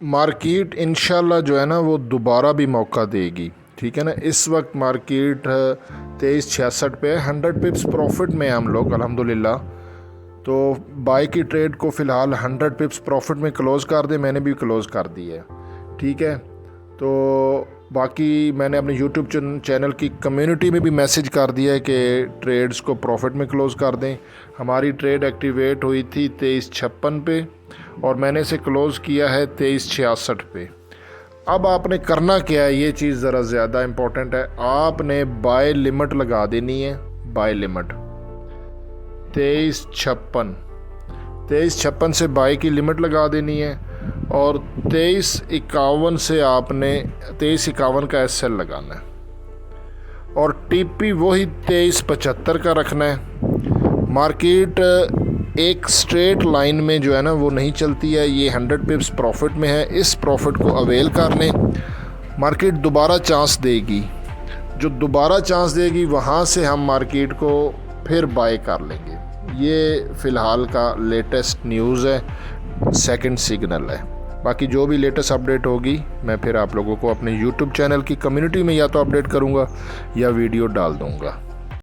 Market इंशाल्लाह जो है ना वो दोबारा भी मौका देगी, ठीक है ना। इस वक्त मार्केट 2366 पे 100 पिप्स प्रॉफिट में हम लोग अल्हम्दुलिल्लाह। तो बाई की ट्रेड को फ़िलहाल 100 पिप्स प्रॉफिट में क्लोज़ कर दे, मैंने भी क्लोज़ कर दी है, ठीक है। तो बाकी मैंने अपने यूट्यूब चैनल की कम्युनिटी में भी मैसेज कर दिया है कि ट्रेड्स को प्रॉफिट में क्लोज़ कर दें। हमारी ट्रेड एक्टिवेट हुई थी 2356 पे और मैंने इसे क्लोज़ किया है 2366 पे। अब आपने करना क्या है, ये चीज़ ज़रा ज़्यादा इम्पोर्टेंट है। आपने बाय लिमिट लगा देनी है, बाय लिमिट 2356 से बाय की लिमिट लगा देनी है और 2351 से आपने 2351 का एसएल लगाना है और टीपी वही 2375 का रखना है। मार्केट एक स्ट्रेट लाइन में जो है ना वो नहीं चलती है, ये 100 पिप्स प्रॉफिट में है। इस प्रॉफिट को अवेल कर लें, मार्केट दोबारा चांस देगी। जो दोबारा चांस देगी वहाँ से हम मार्केट को फिर बाय कर लेंगे। ये फ़िलहाल का लेटेस्ट न्यूज़ है, सेकंड सिग्नल है। बाकी जो भी लेटेस्ट अपडेट होगी मैं फिर आप लोगों को अपने यूट्यूब चैनल की कम्युनिटी में या तो अपडेट करूँगा या वीडियो डाल दूँगा।